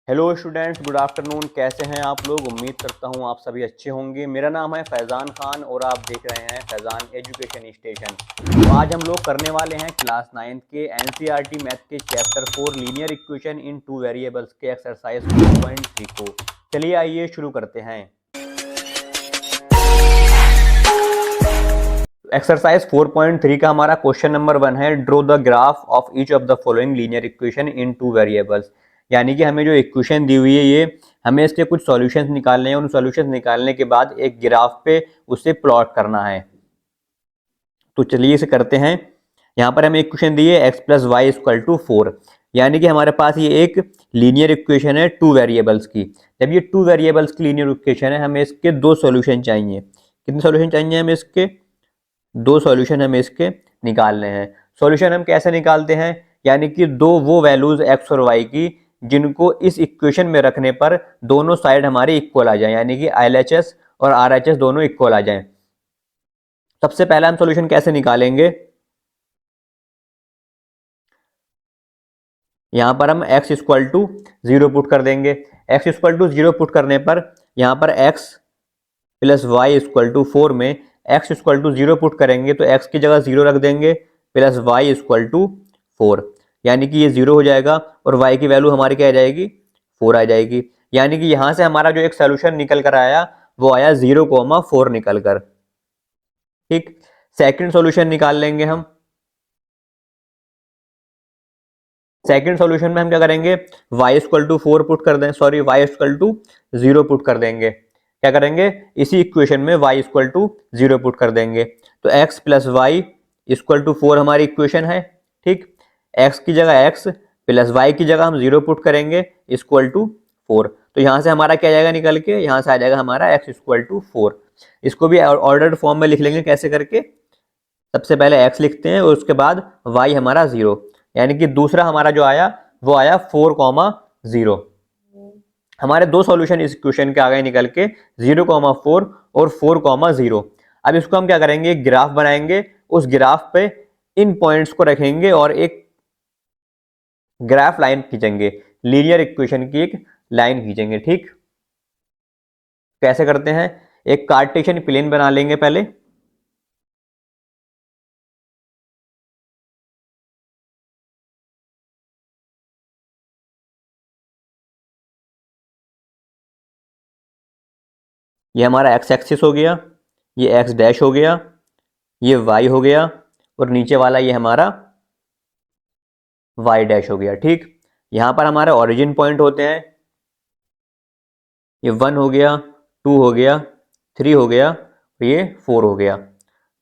Hello students, good afternoon. कैसे हैं आप लोग? उम्मीद करता हूं आप सभी अच्छे होंगे। मेरा नाम है फैज़ान खान और आप देख रहे हैं फैज़ान एजुकेशन स्टेशन। तो आज हम लोग करने वाले हैं क्लास 9 के एनसीईआरटी मैथ के chapter 4 linear equation in two variables के एक्सरसाइज 4.3 को। चलिए आइए शुरू करते हैं। एक्सरसाइज 4.3 का हमारा क्वेश्चन नंबर 1 है, draw the graph of each of the following linear equation in two variables. यानी कि हमें जो इक्वेशन दी हुई है ये हमें इसके कुछ सॉल्यूशंस निकालने हैं। उन सॉल्यूशंस निकालने के बाद एक ग्राफ पे उसे प्लॉट करना है। तो चलिए इसे करते हैं। यहाँ पर हमें इक्वेशन दी है x plus y equal to 4, यानी कि हमारे पास ये एक लीनियर इक्वेशन है टू वेरिएबल्स की। जब ये टू वेरिएबल्स की लीनियर इक्वेशन है, हमें इसके दो सॉल्यूशन चाहिए। कितने सॉल्यूशन चाहिए हमें इसके? दो सॉल्यूशन हमें इसके निकालने हैं। सॉल्यूशन हम कैसे निकालते हैं? यानी कि दो वो वैल्यूज x और y की जिनको इस इक्वेशन में रखने पर दोनों साइड हमारे इक्वल आ जाए, यानी कि LHS और RHS दोनों इक्वल आ जाएं। सबसे पहला हम सॉल्यूशन कैसे निकालेंगे? यहां पर हम x इक्वल टू 0 पुट कर देंगे। x इक्वल टू 0 पुट करने पर यहां पर x plus y equal to 4 में x इक्वल टू 0 पुट करेंगे तो x की जगह 0 रख देंगे, प्लस वाई इक्वल टू 4, यानी कि ये 0 हो जाएगा और y की वैल्यू हमारी क्या आ जाएगी? 4 आ जाएगी। यानी कि यहां से हमारा जो एक सोल्यूशन निकल कर आया वो आया 0,4 निकल कर। ठीक, सेकंड सॉल्यूशन निकाल लेंगे हम। सेकंड सॉल्यूशन में हम क्या करेंगे? y इक्वल टू 4 पुट कर दें, sorry y equal to 0 put कर देंगे। क्या करेंगे? इसी इक्वेशन में y इक्वल टू 0 पुट कर देंगे तो x plus y equal to 4 हमारी इक्वेशन है। ठीक, x की जगह x प्लस y की जगह हम 0 पुट करेंगे इक्वल टू 4। तो यहां से हमारा क्या जाएगा निकल के? यहां से आ जाएगा हमारा x इक्वल टू 4। इसको भी ऑर्डर्ड फॉर्म में लिख लेंगे। कैसे करके? सबसे पहले x लिखते हैं और उसके बाद y हमारा 0, यानी कि दूसरा हमारा जो आया वो आया 4,0। हमारे दो सॉल्यूशन इस इक्वेशन के आ गए निकल के, 0,4 और 4,0। अब इसको हम क्या करेंगे? एक ग्राफ बनाएंगे। उस ग्राफ पे इन पॉइंट्स को रखेंगे और एक ग्राफ लाइन खींचेंगे, लीनियर इक्वेशन की एक लाइन खींचेंगे। ठीक, कैसे करते हैं? एक कार्टेशियन प्लेन बना लेंगे पहले। ये हमारा एक्स एक्सिस हो गया, ये एक्स डैश हो गया, ये वाई हो गया और नीचे वाला ये हमारा वाई डैश हो गया। ठीक, यहां पर हमारे ओरिजिन पॉइंट होते हैं, ये 1 हो गया, 2 हो गया, 3 हो गया, ये 4 हो गया।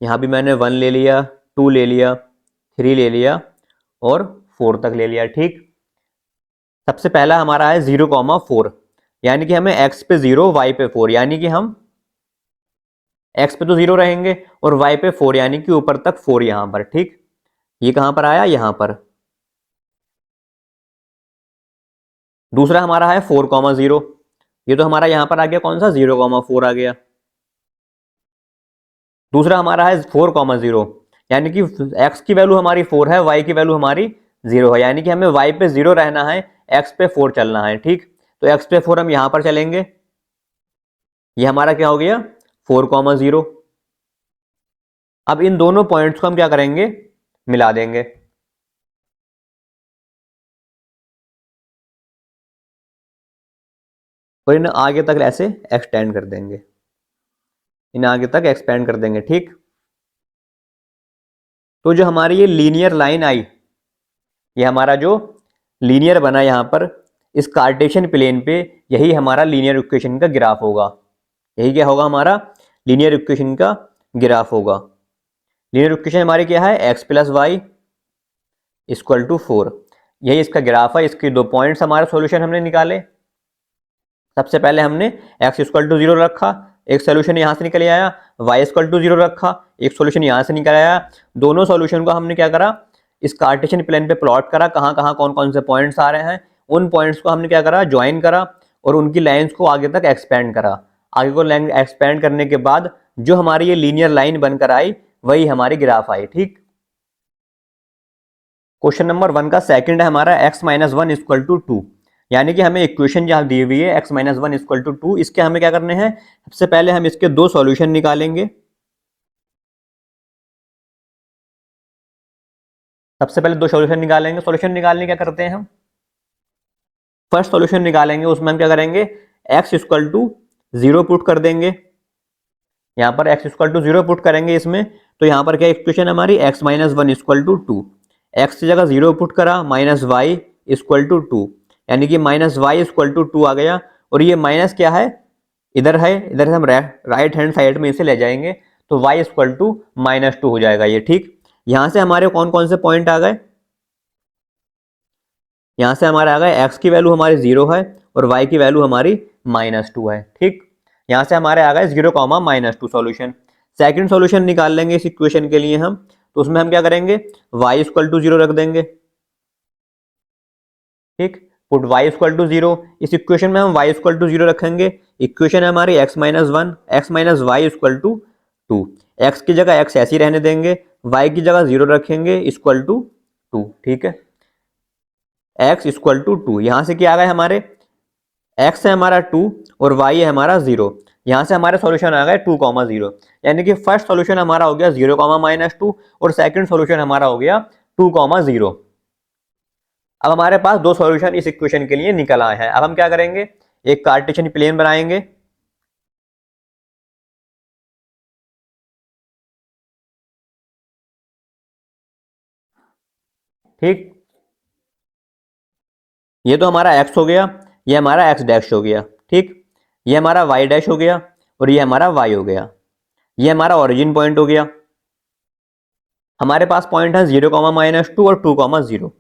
यहाँ भी मैंने 1 ले लिया, 2 ले लिया, 3 ले लिया और 4 तक ले लिया। ठीक, सबसे पहला हमारा है 0,4, यानी कि हमें x पे 0 y पे 4, यानी कि हम x पे तो 0 रहेंगे और y पे 4, यानी कि ऊपर तक 4 यहां पर। ठीक, ये कहां पर आया? यहां पर। दूसरा हमारा है 4,0, ये तो हमारा यहां पर आ गया, कौन सा? 0,4 आ गया। दूसरा हमारा है 4,0, यानी कि x की वैल्यू हमारी 4 है, y की वैल्यू हमारी 0 है, यानी कि हमें y पे 0 रहना है, x पे 4 चलना है। ठीक, तो x पे 4 हम यहां पर चलेंगे, ये हमारा क्या हो गया? 4,0। अब इन दोनों पॉइंट्स को हम क्या करेंगे? मिला देंगे। और इन्हें आगे तक ऐसे एक्सटेंड कर देंगे, इन्हें आगे तक एक्सपेंड कर देंगे। ठीक, तो जो हमारी ये लीनियर लाइन आई, ये हमारा जो लीनियर बना यहाँ पर इस कार्टेशियन प्लेन पे, यही हमारा लीनियर इक्वेशन का ग्राफ होगा। यही क्या होगा? हमारा लीनियर इक्वेशन का ग्राफ होगा। लीनियर इक्वेशन हमारी क्या है? X plus y equal to 4, यही इसका ग्राफ है। इसके दो पॉइंट्स हमारे सॉल्यूशन हमने निकाले। सबसे पहले हमने x इक्वल टू 0 रखा, एक सोल्यूशन यहां से निकल आया, y इक्वल टू 0 रखा, एक सोल्यूशन यहां से निकल आया। दोनों सोल्यूशन को हमने क्या करा? इस कार्टेशियन प्लेन पे प्लॉट करा, कहां कहां कौन कौन से पॉइंट्स आ रहे हैं, उन पॉइंट्स को हमने क्या करा? ज्वाइन करा और उनकी लाइंस को आगे तक एक्सपेंड करा। आगे को लाइन एक्सपेंड करने के बाद जो हमारी ये लीनियर लाइन बनकर आई वही हमारी ग्राफ आई। ठीक, क्वेश्चन नंबर 1 का सेकंड है हमारा x-1 इक्वल टू 2, यानी कि हमें इक्वेशन जहाँ दी हुई है x minus one equal to two, इसके हमें क्या करने हैं, सबसे पहले हम इसके दो सॉल्यूशन निकालेंगे। सबसे पहले दो सॉल्यूशन निकालेंगे। सॉल्यूशन निकालने क्या करते हैं हम, फर्स्ट सॉल्यूशन निकालेंगे, उसमें हम क्या करेंगे, x equal to zero put कर देंगे। यहाँ पर x equal to zero put करेंगे इसमें, तो यहाँ पर क्या इक्वेशन हमारी x minus one equal to two, x की जगह जीरो पुट करा, minus y equal to two, यानी कि minus y equal to two आ गया। और ये माइनस क्या है, इधर है, इधर से हम राइट हैंड साइड में इसे ले जाएंगे, तो y equal to minus two हो जाएगा ये, ठीक। यहाँ से हमारे कौन कौन से पॉइंट आ गए, यहाँ से हमारे आ गए x की वैल्यू हमारी जीरो है और y की वैल्यू हमारी माइनस टू है, ठीक। यहाँ से हमारे आ गए zero comma minus two solution. Second solution निकाल लेंगे इस इक्वेशन के लिए हम, तो उसमें हम क्या करेंगे, y इक्वल टू जीरो रख देंगे, ठीक। Put y equal to zero, इस इक्वेशन में हम y इक्वल टू जीरो रखेंगे। इक्वेशन है हमारी x minus one, x minus y equal to two, x की जगह x ऐसी रहने देंगे, y की जगह जीरो रखेंगे इक्वल टू टू, ठीक है। x इक्वल टू टू, यहाँ से क्या आ गए हमारे, x है हमारा टू और y है हमारा जीरो, यहाँ से हमारे सॉल्यूशन आ गए टू कॉमा जीरो, यानी कि फर्स्ट सॉल्यूशन हमारा हो गया जीरो कॉमा माइनस टू और सेकंड सॉल्यूशन हमारा हो गया टू कॉमा जीरो। अब हमारे पास दो सॉल्यूशन इस इक्वेशन के लिए निकल आए हैं। अब हम क्या करेंगे, एक कार्टेशियन प्लेन बनाएंगे, ठीक। ये तो हमारा x हो गया, ये हमारा x डैश हो गया, ठीक। ये हमारा y डैश हो गया और ये हमारा y हो गया। ये हमारा ओरिजिन पॉइंट हो गया। हमारे पास पॉइंट है जीरो कॉमा माइनस टू और टू कॉमा जीरो।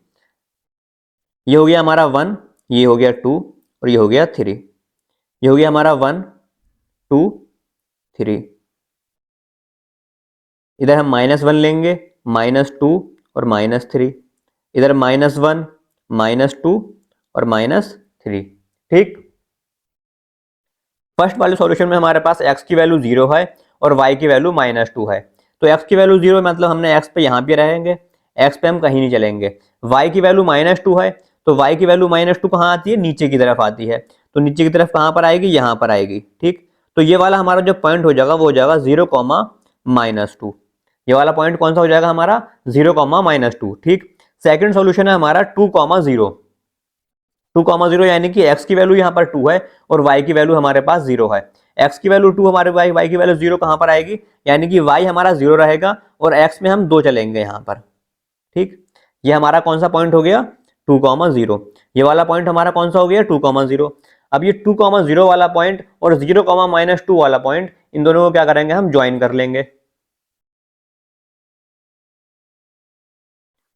ये हो गया हमारा वन, ये हो गया टू और ये हो गया थ्री। ये हो गया हमारा वन टू थ्री। इधर हम माइनस वन लेंगे, माइनस टू और माइनस थ्री। इधर माइनस वन, माइनस टू और माइनस थ्री, ठीक। फर्स्ट वाले सॉल्यूशन में हमारे पास x की वैल्यू जीरो है और y की वैल्यू माइनस टू है, तो x की वैल्यू जीरो मतलब हमने x पे यहाँ पे रहेंगे, x पे हम कहीं नहीं चलेंगे। y की वैल्यू माइनस टू है, तो y की वैल्यू माइनस टू कहाँ आती है, नीचे की तरफ आती है, तो नीचे की तरफ कहाँ पर आएगी, यहाँ पर आएगी, ठीक। तो ये वाला हमारा जो पॉइंट हो जाएगा वो हो जाएगा जीरो कॉमा माइनस टू। ये वाला पॉइंट कौन सा हो जाएगा हमारा, जीरो कॉमा माइनस टू, ठीक। सेकेंड सोल्यूशन है हमारा two comma zero, two comma zero, यानी कि x की वैल्यू यहाँ पर टू है और y की वैल्यू हमारे पास जीरो है। x की वैल्यू टू, हमारे y की वैल्यू जीरो कहाँ पर आएगी, यानी कि y हमारा जीरो रहेगा और x में हम दो चलेंगे यहाँ पर, ठीक। ये हमारा कौन सा पॉइंट हो गया, टू कॉमा जीरो। ये वाला पॉइंट हमारा कौन सा हो गया, टू कॉमा जीरो। अब ये टू कॉमा जीरो वाला पॉइंट और जीरो कॉमा माइनस टू वाला पॉइंट, इन दोनों को क्या करेंगे, हम ज्वाइन कर लेंगे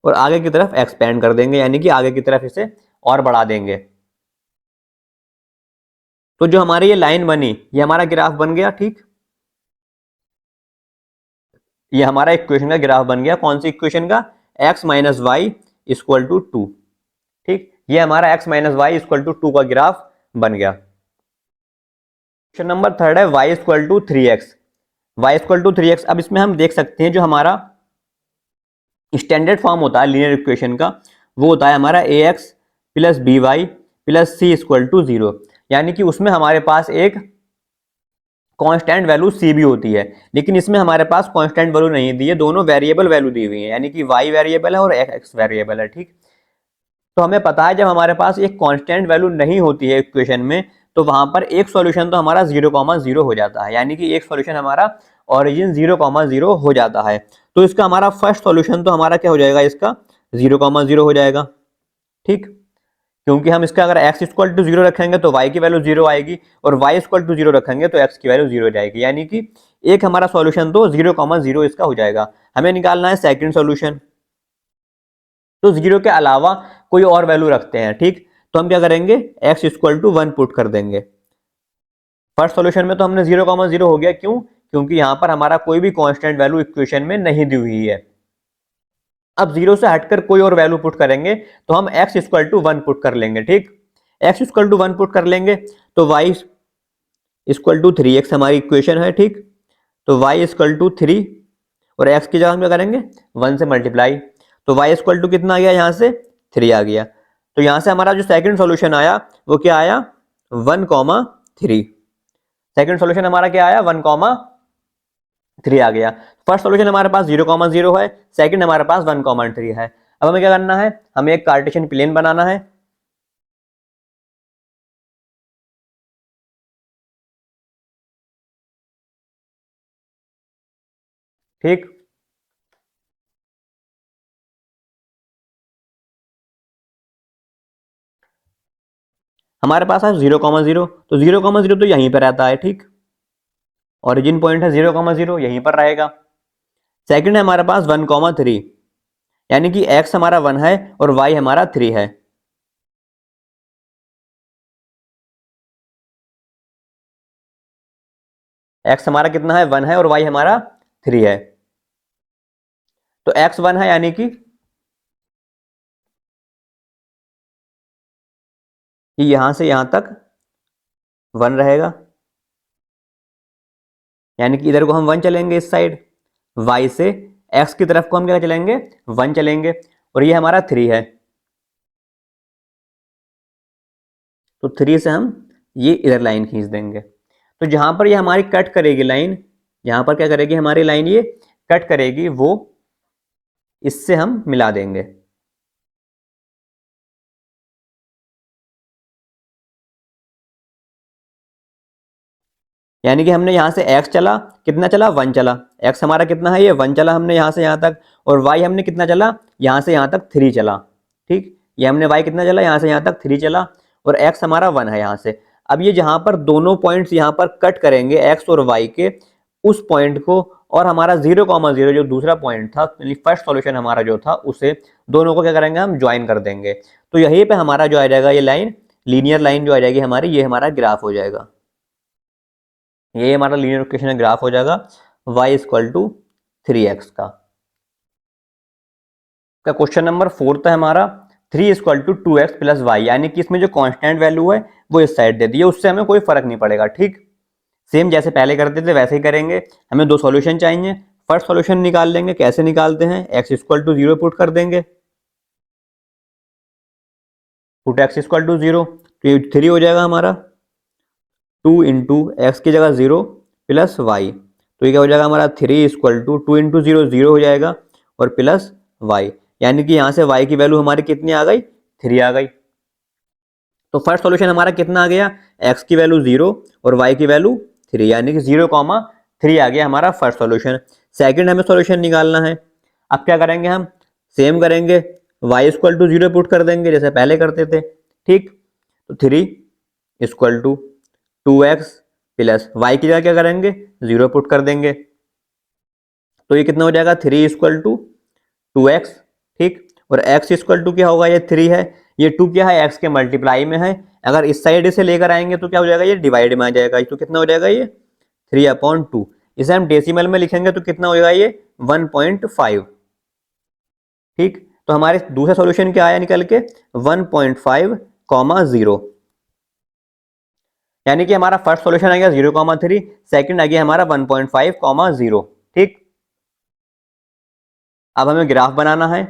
और आगे की तरफ एक्सपेंड कर देंगे, यानी कि आगे की तरफ इसे और बढ़ा देंगे। तो जो हमारी ये लाइन बनी, ये हमारा ग्राफ बन गया, ठीक। ये हमारा इक्वेशन का ग्राफ बन गया, कौन सी इक्वेशन का, x minus y equal to two, ठीक। ये हमारा x minus y equal to two का ग्राफ बन गया। क्वेश्चन नंबर थर्ड है y equal to three x, y equal to three x. अब इसमें हम देख सकते हैं जो हमारा स्टैंडर्ड फॉर्म होता है लीनियर इक्वेशन का, वो होता है हमारा a x plus b y plus c equal to zero, यानी कि उसमें हमारे पास एक कांस्टेंट वैल्यू सी भी होती है, लेकिन इसमें हमारे पास कांस्टेंट वैल्यू नहीं दी है, दोनों वेरिएबल वैल्यू दी हुई है, यानी कि y वेरिएबल है और x वेरिएबल है, ठीक। तो हमें पता है जब हमारे पास एक कांस्टेंट वैल्यू नहीं होती है इक्वेशन में, तो वहां पर एक सॉल्यूशन तो हमारा जीरो कॉमा जीरो हो जाता है, यानी कि एक सॉल्यूशन हमारा ओरिजिन जीरो कॉमा जीरो हो जाता है। तो इसका हमारा फर्स्ट सॉल्यूशन तो हमारा क्या हो जाएगा, इसका जीरो कॉमा जीरो हो जाएगा, ठीक। क्योंकि हम इसका अगर x इक्वल टू जीरो रखेंगे तो y की वैल्यू जीरो आएगी और y इक्वल टू जीरो रखेंगे तो x की वैल्यू जीरो हो जाएगी, यानी कि एक हमारा सॉल्यूशन तो जीरो कॉमा जीरो इसका हो जाएगा। हमें निकालना है सेकंड सॉल्यूशन, तो जीरो के अलावा कोई और वैल्यू रखते हैं, ठीक। तो हम क्या करेंगे, x equal to one put कर देंगे। फर्स्ट सॉल्यूशन में तो हमने जीरो कॉमा जीरो हो गया, क्यों, क्योंकि यहाँ पर हमारा कोई भी कांस्टेंट वैल्यू इक्वेशन में नहीं दी हुई है। अब जीरो से हटकर कोई और वैल्यू पुट करेंगे तो हम x equal to one put कर लेंगे, ठीक। x equal to one put कर लेंगे तो y equal to three x हमारी इक्वेशन है, ठीक। तो y इक्वल टू थ्री और x की जगह हम क्या करेंगे, वन से मल्टीप्लाई, तो y इक्वल टू कितना आ गया, यहाँ से थ्री आ गया। तो यहां से हमारा जो सेकंड सॉल्यूशन आया वो क्या आया 1,3। सेकंड सॉल्यूशन हमारा क्या आया 1,3 आ गया। फर्स्ट सॉल्यूशन हमारे पास 0,0 है, सेकंड हमारे पास 1,3 है। अब हमें क्या करना है, हमें एक कार्टेशियन प्लेन बनाना है। ठीक, हमारे पास है 0,0, तो 0,0 तो यहीं पर रहता है। ठीक, ओरिजिन पॉइंट है 0,0, यहीं पर रहेगा। सेकंड है हमारे पास 1,3, यानी कि x हमारा 1 है और y हमारा 3 है। x हमारा कितना है 1 है और y हमारा 3 है। तो x 1 है यानी कि यहां से यहां तक 1 रहेगा, यानी कि इधर को हम 1 चलेंगे इस साइड, y से x की तरफ को हम क्या चलेंगे 1 चलेंगे, और ये हमारा 3 है। तो 3 से हम ये इधर लाइन खींच देंगे। तो जहां पर ये हमारी कट करेगी लाइन, यहां पर क्या करेगी हमारी लाइन, ये कट करेगी, वो इससे हम मिला देंगे। यानी कि हमने यहां से x चला, कितना चला 1 चला, x हमारा कितना है ये 1 चला हमने यहां से यहां तक, और y हमने कितना चला यहां से यहां तक 3 चला। ठीक, ये हमने y कितना चला यहां से यहां तक 3 चला, और x हमारा 1 है यहां से। अब ये जहां पर दोनों पॉइंट्स यहां पर कट करेंगे x और y के, उस पॉइंट को और हमारा 0,0 जो दूसरा पॉइंट था, फर्स्ट सॉल्यूशन हमारा जो था, उसे दोनों को क्या करेंगे हम ज्वाइन कर देंगे। तो यहीं पे हमारा जो आ जाएगा ये लाइन, लीनियर लाइन जो आ जाएगी हमारी, ये हमारा ग्राफ हो जाएगा। ये हमारा लीनियर इक्वेशन ग्राफ हो जाएगा y इक्वल टू 3x का। क्वेश्चन नंबर 4 है हमारा 3 equal to 2x plus Y, यानी कि इसमें जो कांस्टेंट वैल्यू है वो इस साइड दे दी है, उससे हमें कोई फर्क नहीं पड़ेगा। ठीक, सेम जैसे पहले करते थे वैसे ही करेंगे। हमें दो सॉल्यूशन चाहिए, फर्स्ट सॉल्यूशन निकाल लेंगे। कैसे निकालते हैं, x इक्वल टू 0 पुट कर देंगे, पुट x इक्वल टू 0, तो ये 3 हो जाएगा हमारा, 2 इंटू एक्स की जगह 0 प्लस वाई, तो ये क्या हो जाएगा हमारा 3 इक्वल टू 2 इंटू 0 0 हो जाएगा, और प्लस वाई, यानी कि यहाँ से वाई की वैल्यू हमारी कितनी आ गई 3 आ गई। तो फर्स्ट सॉल्यूशन हमारा कितना आ गया, एक्स की वैल्यू 0 और वाई की वैल्यू 3, यानी कि 0,3 आ गया हमारा फर्स्ट सॉल्यूशन। सेकंड हमें सॉल्यूशन निकालना है। अब क्या करेंगे हम, सेम करेंगे, y इक्वल टू 0 पुट कर देंगे जैसे पहले करते थे। ठीक, तो 3 equal to 2x plus Y की जगह क्या करेंगे 0 पुट कर देंगे, तो ये कितना हो जाएगा 3 इक्वल टू 2x। ठीक, और x इक्वल टू क्या होगा, ये 3 है, ये 2 क्या है x के मल्टीप्लाई में है, अगर इस साइड से लेकर आएंगे तो क्या हो जाएगा, ये डिवाइड में आ जाएगा, तो कितना हो जाएगा ये 3/2। इसे हम डेसिमल में लिखेंगे तो कितना हो जाएगा ये 1.5। ठीक, तो हमारे दूसरा सॉल्यूशन क्या आया निकल के 1.5, 0, यानी कि हमारा फर्स्ट सॉल्यूशन आ गया 0,3, सेकंड आ गया हमारा 1.5, 0। ठीक, अब हमें ग्राफ बनाना है।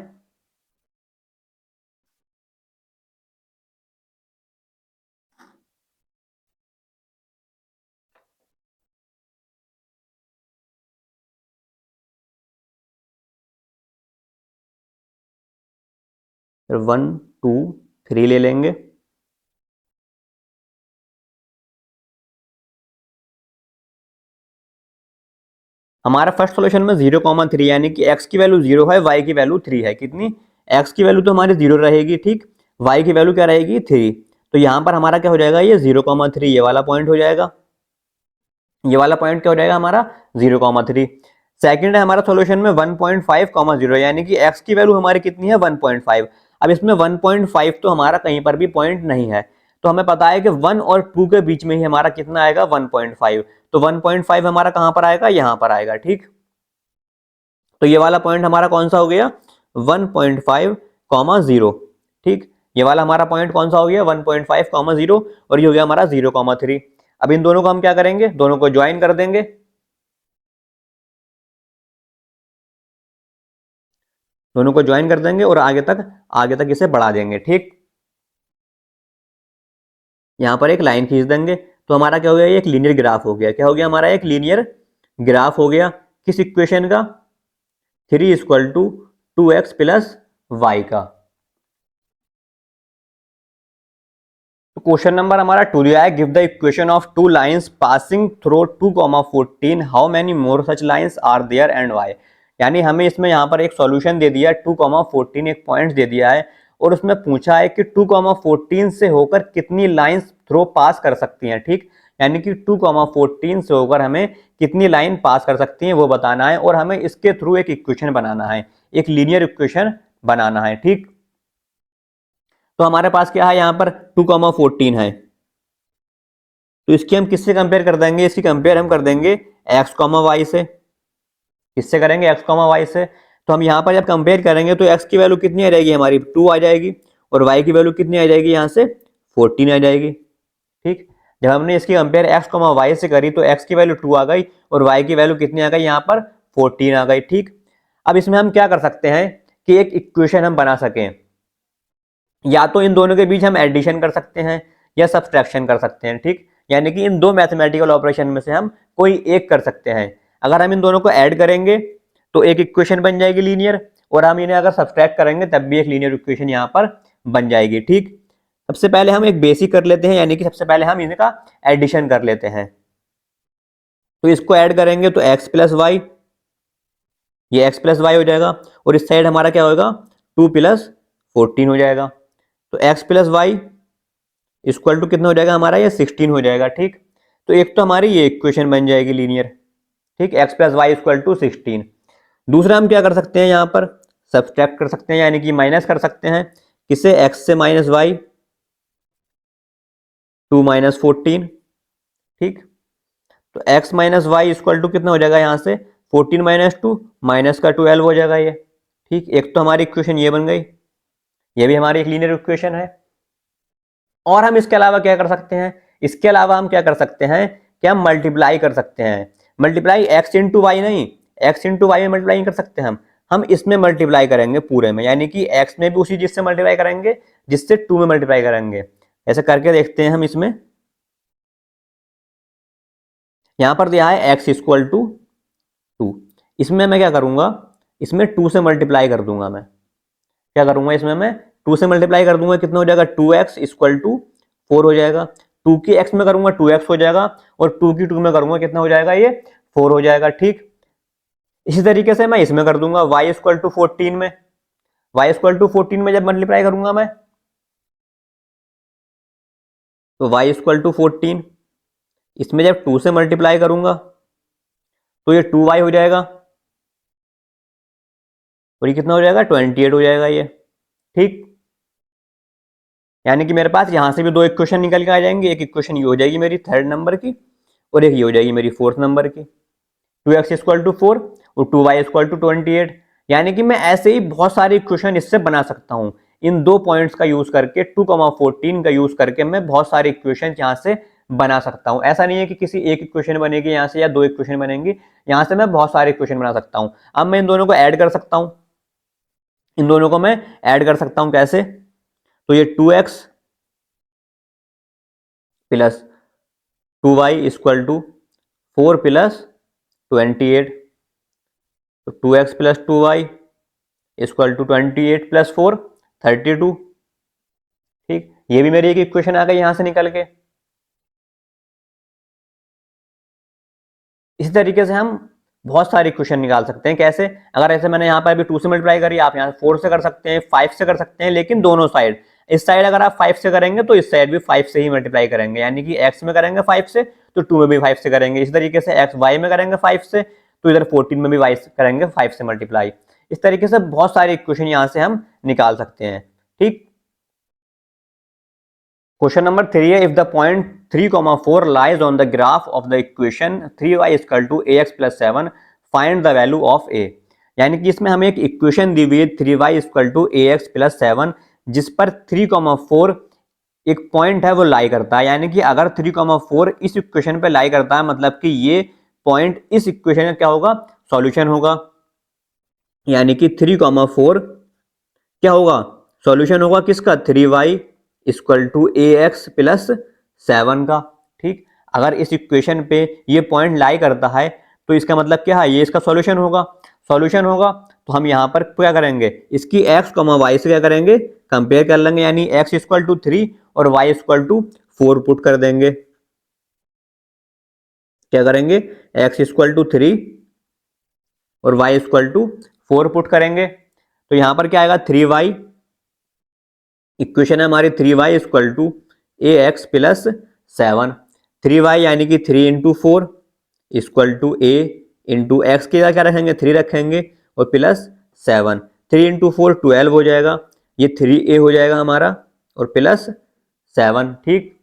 फिर 1 2 3 ले लेंगे। हमारा फर्स्ट सॉल्यूशन में 0,3, यानी कि x की वैल्यू 0 है, y की वैल्यू 3 है। कितनी, x की वैल्यू तो हमारी 0 रहेगी, ठीक, y की वैल्यू क्या रहेगी 3। तो यहां पर हमारा क्या हो जाएगा, ये 0,3 ये वाला पॉइंट हो जाएगा, ये वाला पॉइंट क्या हो जाएगा हमारा 0,3। सेकंड है हमारा सॉल्यूशन में 1.5, 0, यानी कि x की वैल्यू हमारी कितनी है 1.5। अब इसमें 1.5 तो हमारा कहीं पर भी पॉइंट नहीं है, तो हमें पता है कि 1 और 2 के बीच में ही हमारा कितना आएगा 1.5, तो 1.5 हमारा कहां पर आएगा, यहां पर आएगा। ठीक, तो ये वाला पॉइंट हमारा कौन सा हो गया 1.5, 0। ठीक, ये वाला हमारा पॉइंट कौन सा हो गया 1.5, 0, और ये हो गया हमारा 0,3। अब इन दोनों को हम क्या करेंगे, दोनों को ज्वाइन कर देंगे, दोनों को ज्वाइन कर देंगे और आगे तक इसे बढ़ा देंगे। ठीक, यहाँ पर एक लाइन खींच देंगे तो हमारा क्या हो गया, ये एक लीनियर ग्राफ हो गया। क्या हो गया हमारा, एक लीनियर ग्राफ हो गया। किस इक्वेशन का, 3 equal to 2x plus Y का। तो क्वेश्चन नंबर हमारा 2 दिया है, give the equation of two lines passing through 2,14, how many more such lines are there and why. यानी हमें इसमें यहाँ पर एक सॉल्यूशन दे दिया है 2,14, एक पॉइंट दे दिया है और उसमें पूछा है कि 2,14 से होकर कितनी लाइंस थ्रो पास कर सकती हैं। ठीक, यानी कि 2,14 से होकर हमें कितनी लाइन पास कर सकती हैं वो बताना है और हमें इसके थ्रू एक इक्वेशन बनाना है, एक लीनियर इक्वेशन बनाना है। ठीक, तो हमारे पास क्या है, यहाँ पर 2,14 है, तो इसकी हम किससे कंपेयर कर देंगे, इसकी कंपेयर हम कर देंगे x, y से। किससे करेंगे, x, y से। तो हम यहाँ पर जब कंपेयर करेंगे तो x की वैल्यू कितनी आ जाएगी हमारी, 2 आ जाएगी, और y की वैल्यू कितनी आ जाएगी, यहाँ से 14 आ जाएगी। ठीक, जब हमने इसकी कंपेयर x, y से करी तो x की वैल्यू 2 आ गई और y की वैल्यू कितनी आ गई, यहाँ पर 14 आ गई। ठीक, अब इसमें हम क्या कर सकते हैं कि एक इक्वेशन हम बना सकें, या तो इन दोनों के बीच हम एडिशन कर सकते हैं या सब्सट्रैक्शन कर सकते हैं। ठीक, यानी कि इन दो मैथमेटिकल ऑपरेशन में से हम कोई एक कर सकते हैं। अगर हम इन दोनों को ऐड करेंगे तो एक इक्वेशन बन जाएगी लीनियर, और हम इन्हें अगर सब्सट्रैक्ट करेंगे तब भी एक लीनियर इक्वेशन यहाँ पर बन जाएगी। ठीक, सबसे पहले हम एक बेसिक कर लेते हैं, यानी कि सबसे पहले हम इनका एडिशन कर लेते हैं। तो इसको ऐड करेंगे तो x प्लस वाई, ये x प्लस वाई हो जाएगा, और इस साइड हमारा क्या होगा, 2 प्लस 14 हो जाएगा। तो x plus y equal to कितना हो जाएगा हमारा, ये 16 हो जाएगा। ठीक, तो एक तो हमारी ये इक्वेशन बन जाएगी लीनियर। ठीक, x plus y equal to 16। दूसरा हम क्या कर सकते हैं, यहाँ पर सब्सट्रैक्ट कर सकते हैं, यानी कि माइनस कर सकते हैं। किसे, x से माइनस वाई, 2 माइनस 14। ठीक, तो x minus y equal to कितना हो जाएगा, यहाँ से 14 माइनस 2, माइनस का 12 हो जाएगा ये। ठीक, एक तो हमारी इक्वेशन ये बन गई, ये भी हमारी एक लीनियर इक्वेशन है। और हम इसके अलावा क्या कर सकते हैं, इसके अलावा हम क्या कर सकते हैं कि हम मल्टीप्लाई कर सकते हैं। मल्टीप्लाई x इंटू वाई नहीं, x इंटू वाई में मल्टीप्लाई नहीं कर सकते हम इसमें मल्टीप्लाई करेंगे पूरे में, यानी कि x में भी उसी चीज से मल्टीप्लाई करेंगे जिससे 2 में मल्टीप्लाई करेंगे। ऐसे करके देखते हैं हम इसमें। यहां पर दिया है x इक्वल टू 2, इसमें मैं क्या करूंगा, इसमें 2 से मल्टीप्लाई कर दूंगा। मैं क्या करूंगा, इसमें मैं 2 से मल्टीप्लाई कर दूंगा, कितना हो जाएगा, 2x इक्वल टू 4 हो जाएगा। 2 की x में करूंगा 2x हो जाएगा, और 2 की 2 में करूंगा कितना हो जाएगा, ये 4 हो जाएगा। ठीक, इसी तरीके से मैं इसमें कर दूंगा y इक्वल टू 14 में, y इक्वल टू 14 में जब मल्टीप्लाई करूंगा मैं, तो y इक्वल टू 14, इसमें जब 2 से मल्टीप्लाई करूंगा तो ये 2y हो जाएगा, और ये कितना हो जाएगा, 28 हो जाएगा ये। ठीक, यानी कि मेरे पास यहां से भी दो इक्वेशन निकल के आ जाएंगे, एक इक्वेशन ये हो जाएगी मेरी 3rd नंबर की, और एक ये हो जाएगी मेरी 4th नंबर की। 2x इक्वल टू 4 और 2y इक्वल टू 28। यानी कि मैं ऐसे ही बहुत सारे इक्वेशन इससे बना सकता हूं, इन दो पॉइंट्स का यूज करके, 2,14 का यूज करके मैं बहुत सारे इक्वेशन यहां से बना सकता हूं। ऐसा नहीं है कि किसी एक इक्वेशन बनेगी यहां से या दो इक्वेशन बनेंगी, यहां से मैं बहुत सारे इक्वेशन बना सकता हूं। अब मैं इन दोनों को ऐड कर सकता हूं, इन दोनों को मैं ऐड कर सकता हूं कैसे, तो ये 2x plus 2y equal to 4 plus 28, तो 2x plus 2y equal to 28 plus 4 32। ठीक, ये भी मेरी एक इक्वेशन आ गई यहां से निकल के। इसी तरीके से हम बहुत सारे इक्वेशन निकाल सकते हैं। कैसे, अगर ऐसे मैंने यहाँ पर अभी 2 से मल्टीप्लाई करी, आप यहाँ 4 से कर सकते हैं, 5 से कर सकते हैं, लेकिन दोनों साइड, इस साइड अगर आप 5 से करेंगे तो इस साइड भी 5 से ही मल्टीप्लाई करेंगे, यानी कि x में करेंगे 5 से तो 2 में भी 5 से करेंगे। इस तरीके से x y में करेंगे 5 से तो इधर 14 में भी y से करेंगे 5 से मल्टीप्लाई। इस तरीके से बहुत सारे इक्वेशन यहाँ से हम निकाल सकते हैं। ठीक, क्वेश्चन नंबर 3 है, if the point 3,4 lies on the graph of the equation 3y equal to ax plus 7, find the value of a। यानी कि इसमें हमें एक इक्वेशन दी हुई है 3y equal to ax plus 7, जिस पर 3,4 एक पॉइंट है वो लाई करता है। यानी कि अगर 3,4 इस इक्वेशन पे लाई करता है, मतलब कि ये पॉइंट इस इक्वेशन का क्या होगा, सॉल्यूशन होगा। यानी कि 3,4 क्या होगा, सॉल्यूशन होगा किसका, 3y equal to ax plus 7 का। ठीक, अगर इस इक्वेशन पे ये पॉइंट लाई करता है तो इसका मतलब क्या है, ये इसका सॉल्यूशन होगा। सॉल्यूशन होगा तो हम यहाँ पर क्या करेंगे, इसकी x, y से क्या करेंगे, कंपेयर कर लेंगे, यानी x इक्वल टू 3 और y इक्वल टू 4 पुट कर देंगे। क्या करेंगे, x इक्वल टू 3 और y इक्वल टू 4 पुट करेंगे। तो यहां पर क्या आएगा, 3y, इक्वेशन है हमारी 3y equal to a x plus 7। 3y यानी कि 3 into 4 equal to a into x के क्या रखेंगे, 3 रखेंगे और प्लस 7। 3 इंटू 4 12 हो जाएगा, ये 3a हो जाएगा हमारा और प्लस 7। ठीक,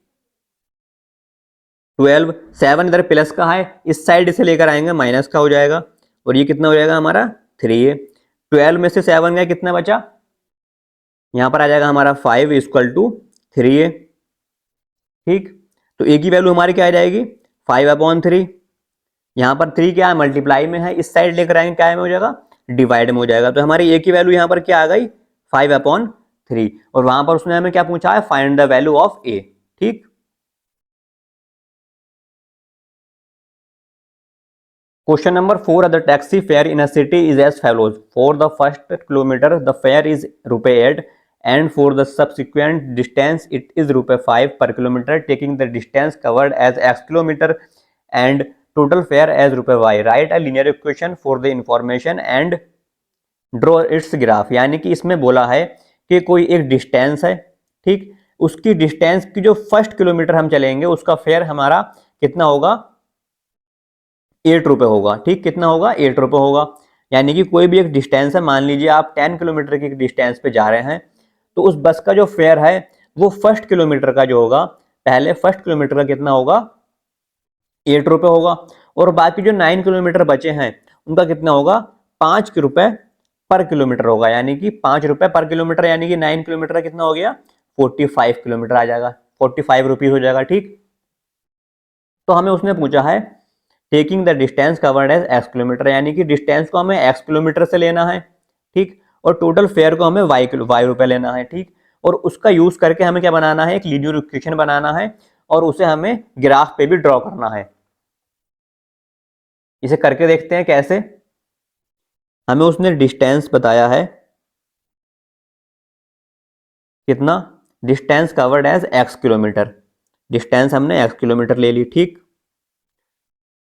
12, 7 इधर प्लस का है, इस साइड से लेकर आएंगे माइनस का हो जाएगा और ये कितना हो जाएगा हमारा 3a। 12 में से 7 गया, कितना बचा, यहां पर आ जाएगा हमारा 5 इक्वल टू 3a। ठीक, तो a की वैल्यू हमारी क्या आ जाएगी, 5/3। यहाँ पर 3 क्या है, मल्टीप्लाई में है, इस साइड लेकर आएंगे क्या में हो जाएगा, डिवाइड में हो जाएगा। तो हमारी a की वैल्यू यहाँ पर क्या आ गई, 5/3। और वहां पर उसने हमें क्या पूछा है, find the value of a। ठीक, question number 4, the taxi fare in a city is as follows. For the first kilometre the fare is ₹8 and for the subsequent distance it is ₹5 per kilometer, taking the distance covered as x kilometer and total fare as ₹y। write a linear equation for the information and draw its graph। यानी कि इसमें बोला है कि कोई एक distance है, ठीक, उसकी डिस्टेंस की जो फर्स्ट किलोमीटर हम चलेंगे उसका फेयर हमारा कितना होगा, ₹8 होगा। ठीक, कितना होगा, ₹8 होगा। यानी कि कोई भी एक डिस्टेंस है, मान लीजिए आप 10 किलोमीटर की डिस्टेंस पे जा रहे हैं, तो उस बस का जो फेयर है वो फर्स्ट किलोमीटर का जो होगा, पहले फर्स्ट किलोमीटर का कितना होगा, ₹8 होगा। और बाकी जो 9 किलोमीटर बचे हैं उनका कितना होगा, ₹5 पर किलोमीटर होगा। यानी कि ₹5 पर किलोमीटर, यानी कि 9 किलोमीटर का कितना हो गया, 45 किलोमीटर आ जाएगा, 45 रुपीज हो जाएगा। ठीक, तो हमें उसने पूछा है taking the distance covered as x kilometre, यानी कि डिस्टेंस को हमें x किलोमीटर से लेना है। ठीक, और टोटल फेयर को हमें y रुपए लेना है। ठीक, और उसका यूज करके हमें क्या बनाना है, एक लीनियर इक्वेशन बनाना है और उसे हमें ग्राफ पे भी ड्रॉ करना है। इसे करके देखते हैं कैसे। हमें उसने डिस्टेंस बताया है कितना, distance covered as x kilometre, distance हमने x किलोमीटर ले ली। ठीक,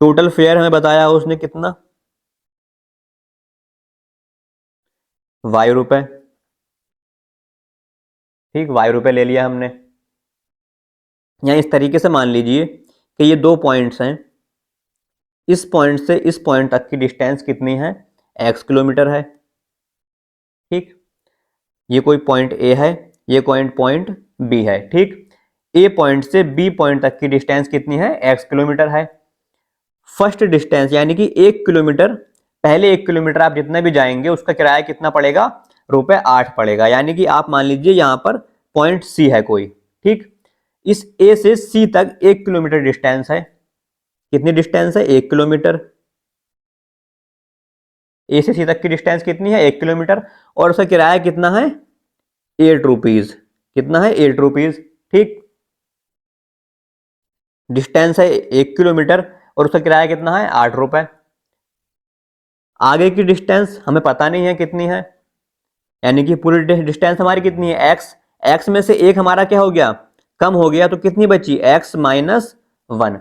टोटल फेयर हमें बताया उसने कितना, y रुपए। ठीक, y रुपए ले लिया हमने। या इस तरीके से मान लीजिए कि ये दो पॉइंट्स हैं, इस पॉइंट से इस पॉइंट तक की डिस्टेंस कितनी है, x किलोमीटर है। ठीक, ये कोई पॉइंट A है, ये पॉइंट B है। ठीक, A पॉइंट से B पॉइंट तक की डिस्टेंस कितनी है, x किलोमीटर है। फर्स्ट डिस्टेंस यानी कि 1 किलोमीटर, पहले 1 किलोमीटर आप जितना भी जाएंगे उसका किराया कितना पड़ेगा, ₹8 पड़ेगा। यानी कि आप मान लीजिए यहाँ पर पॉइंट C है कोई। ठीक, इस A से C तक 1 किलोमीटर डिस्टेंस है, कितनी डिस्टेंस है, 1 किलोमीटर। ए से सी तक की डिस्टेंस कितनी है, 1 किलोमीटर, और उसका किराया कितना है, ₹8। कितना है, ₹8। ठीक, डिस्टेंस है 1 किलोमीटर और उसका किराया कितना है, ₹8। आगे की डिस्टेंस हमें पता नहीं है कितनी है, यानी कि पूरी डिस्टेंस हमारी कितनी है, एक्स। एक्स में से एक हमारा क्या हो गया, कम हो गया, तो कितनी बची, x-1।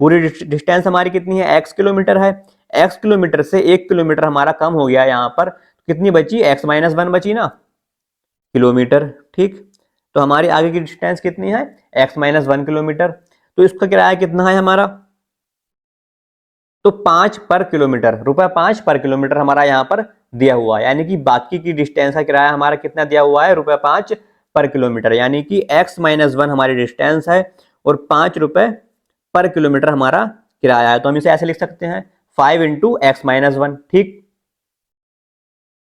पूरी डिस्टेंस हमारी कितनी है, x किलोमीटर है। x किलोमीटर से 1 किलोमीटर हमारा कम हो गया, यहाँ पर कितनी बची, x-1 बची ना, किलोमीटर। ठीक, तो हमारी आगे की डिस्टेंस कितनी है, x-1 किलोमीटर। तो इसका किराया कितना है हमारा, तो 5 पर किलोमीटर, ₹5 पर किलोमीटर हमारा यहाँ पर दिया हुआ है। यानी कि बाकी की डिस्टेंस का किराया हमारा कितना दिया हुआ है, ₹5 पर किलोमीटर। यानी कि x-1 हमारी डिस्टेंस है और ₹5 पर किलोमीटर हमारा किराया है। तो हम इसे ऐसे लिख सकते हैं 5 इंटू x-1। ठीक,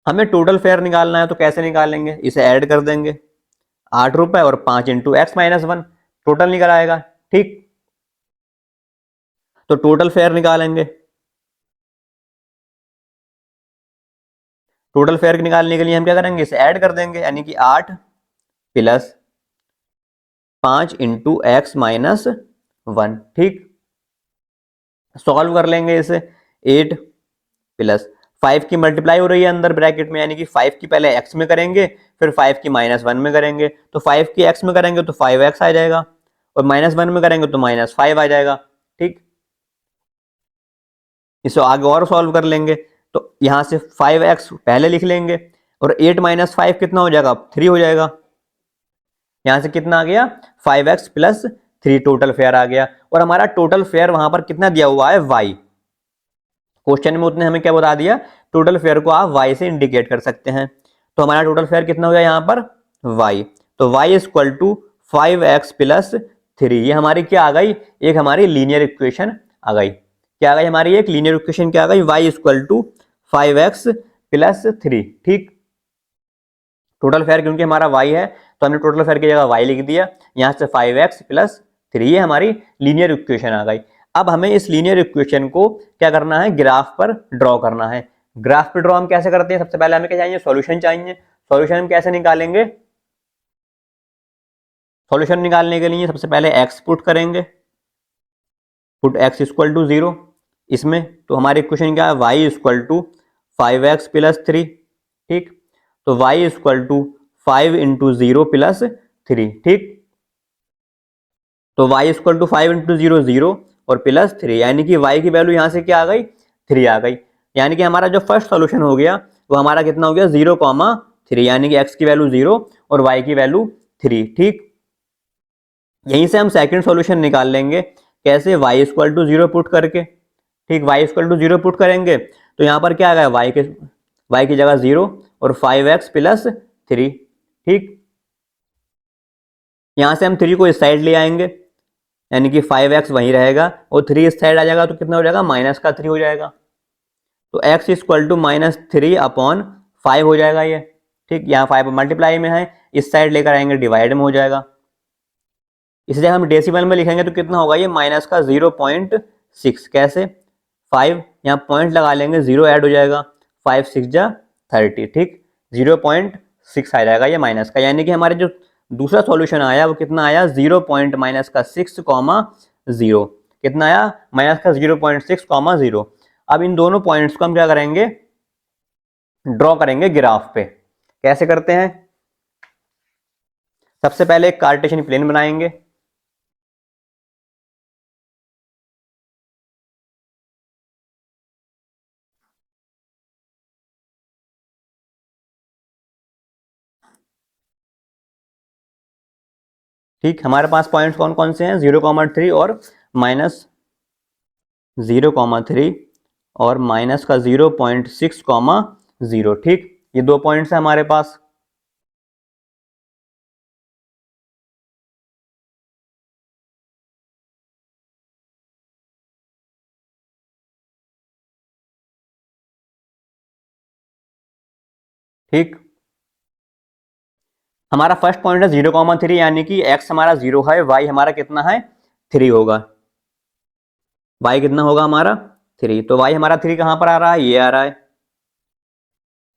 हमें टोटल फेयर निकालना है तो कैसे निकालेंगे, इसे ऐड कर देंगे, ₹8 और 5 इंटू x-1 टोटल निकल आएगा। ठीक, तो टोटल फेयर निकालेंगे। टोटल फेयर निकालने के लिए हम क्या करेंगे, इसे ऐड कर देंगे, यानी कि 8 प्लस 5 इंटू एक्स माइनस 1। ठीक, सॉल्व कर लेंगे इसे। 8 प्लस 5 की मल्टीप्लाई हो रही है अंदर ब्रैकेट में, यानी कि 5 की पहले x में करेंगे, फिर 5 की -1 में करेंगे, तो 5 की x में करेंगे तो 5x आ जाएगा, और -1 में करेंगे तो -5 आ जाएगा। ठीक, इसे आगे और सॉल्व कर लेंगे, तो यहां से 5x पहले लिख लेंगे, और 8 - 5 कितना हो जाएगा, 3 हो जाएगा। यहां से कितना आ गया, 5x प्लस 3 टोटल फेयर आ गया, और हमारा टोटल फेयर वहां पर कितना दिया हुआ है, y। क्वेश्चन में उतने हमें क्या बता दिया, टोटल फेयर को आप y से इंडिकेट कर सकते हैं। तो हमारा टोटल फेयर कितना हो गया यहाँ पर, y। तो y equal to 5x plus 3, ये हमारी क्या आ गई, एक हमारी लीनियर इक्वेशन आ गई। क्या आ गई हमारी, एक लीनियर इक्वेशन क्या आ गई, y equal to 5x plus 3। ठीक, टोटल फेयर क्योंकि हमारा y है तो हमने टोटल फेयर की जगह y लिख दिया, यहां से 5x प्लस 3, ये हमारी लीनियर इक्वेशन आ गई। अब हमें इस लीनियर इक्वेशन को क्या करना है, ग्राफ पर ड्रॉ करना है। ग्राफ पर ड्रॉ हम कैसे करते हैं, सबसे पहले हमें क्या चाहिए, सॉल्यूशन चाहिए। सॉल्यूशन हम कैसे निकालेंगे, सॉल्यूशन निकालने के लिए सबसे पहले x पुट करेंगे, पुट x इक्वल टू 0 इसमें, तो हमारी इक्वेशन क्या है, y equal to 5x plus 3। ठीक, तो y equal to 5 into 0 plus 3। ठीक, तो y इक्वल टू 5 इंटू 0 0 और प्लस 3, यानी कि y की वैल्यू यहां से क्या आ गई, 3 आ गई। यानी कि हमारा जो फर्स्ट सॉल्यूशन हो गया वो हमारा कितना हो गया, 0,3, यानी कि x की वैल्यू 0 और y की वैल्यू 3। ठीक, यहीं से हम सेकंड सॉल्यूशन निकाल लेंगे, कैसे, y इक्वल टू 0 पुट करके। ठीक, y इक्वल टू 0 पुट करेंगे तो यहाँ पर क्या आ गया, y की जगह 0 और 5x प्लस 3। ठीक, यहां से हम 3 को इस साइड ले आएंगे, यानी कि 5x वहीं रहेगा और 3 इस साइड आ जाएगा, तो कितना हो जाएगा, -3 हो जाएगा। तो x इक्वल टू -3 अपॉन 5 हो जाएगा ये। ठीक, यहाँ 5 मल्टीप्लाई में है, इस साइड लेकर आएंगे डिवाइड में हो जाएगा। इसे जब हम डेसिमल में लिखेंगे तो कितना होगा ये, -0.6। कैसे, 5 यहाँ पॉइंट लगा लेंगे, 0 ऐड हो जाएगा, 5 6 जा 30। ठीक, 0.6 आ जाएगा ये माइनस का, यानी कि हमारे जो दूसरा सॉल्यूशन आया वो कितना आया, 0.6,0। कितना आया, -0.6,0। अब इन दोनों पॉइंट्स को हम क्या करेंगे, ड्रॉ करेंगे ग्राफ पे। कैसे करते हैं, सबसे पहले एक कार्टेशियन प्लेन बनाएंगे। ठीक, हमारे पास पॉइंट्स कौन कौन से हैं, 0,3 और -0,3 और माइनस का 0.6,0। ठीक, ये दो पॉइंट्स हैं हमारे पास। ठीक, हमारा फर्स्ट पॉइंट है 0,3, यानी कि x हमारा 0 है, y हमारा कितना है, 3 होगा। y कितना होगा हमारा, 3। तो y हमारा 3 कहां पर आ रहा है, ये आ रहा है।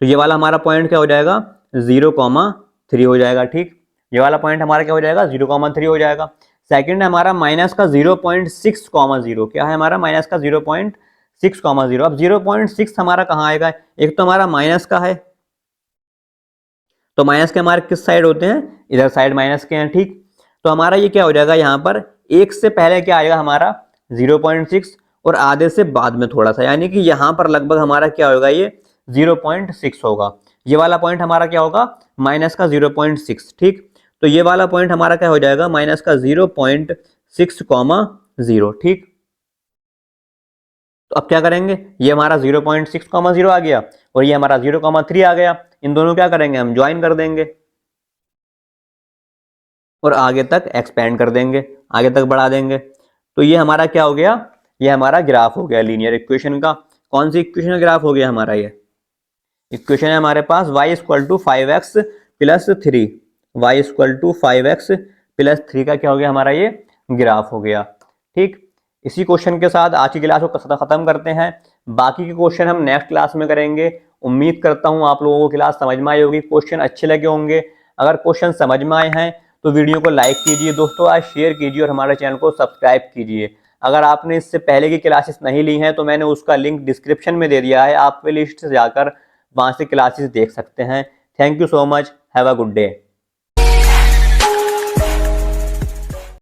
तो ये वाला हमारा पॉइंट क्या हो जाएगा, 0,3 हो जाएगा। ठीक, ये वाला पॉइंट हमारा क्या हो जाएगा, 0,3 हो जाएगा। सेकंड है हमारा माइनस का 0.6,0। क्या है हमारा, माइनस का 0.6,0। अब 0.6 हमारा कहाँ आएगा, एक तो हमारा माइनस का है, तो माइनस के हमारे किस साइड होते हैं, इधर साइड माइनस के हैं। ठीक, तो हमारा ये क्या हो जाएगा, यहाँ पर एक से पहले क्या आएगा हमारा 0.6 और आधे से बाद में थोड़ा सा, यानी कि यहाँ पर लगभग हमारा क्या होगा, ये 0.6 होगा। ये वाला पॉइंट हमारा क्या होगा, माइनस का 0.6। ठीक, तो ये वाला पॉइंट हमारा क्या हो जाएगा, माइनस का 0.6,0। ठीक, तो अब क्या करेंगे, ये हमारा 0.6,0 आ गया और ये हमारा 0,3 आ गया। इन दोनों क्या करेंगे, हम ज्वाइन कर देंगे और आगे तक एक्सपेंड कर देंगे, आगे तक बढ़ा देंगे। तो ये हमारा क्या हो गया, ये हमारा ग्राफ हो गया लीनियर इक्वेशन का। कौन सी इक्वेशन का ग्राफ हो गया हमारा, ये इक्वेशन है हमारे पास y equal to 5x plus 3। Y equal to 5x plus 3 का क्या हो गया हमारा, ये ग्राफ हो गया। ठीक, इसी क्वेश्चन के साथ आज की क्लास को खत्म करते हैं। बाकी के क्वेश्चन हम नेक्स्ट क्लास में करेंगे। उम्मीद करता हूं आप लोगों को क्लास समझ में आई होगी, क्वेश्चन अच्छे लगे होंगे। अगर क्वेश्चन समझ में आए हैं तो वीडियो को लाइक कीजिए दोस्तों, आज शेयर कीजिए और हमारे चैनल को सब्सक्राइब कीजिए। अगर आपने इससे पहले की क्लासेस नहीं ली हैं तो मैंने उसका लिंक डिस्क्रिप्शन में दे दिया है, आप प्ले लिस्ट से जाकर वहाँ से क्लासेस देख सकते हैं। Thank you so much, have a good day.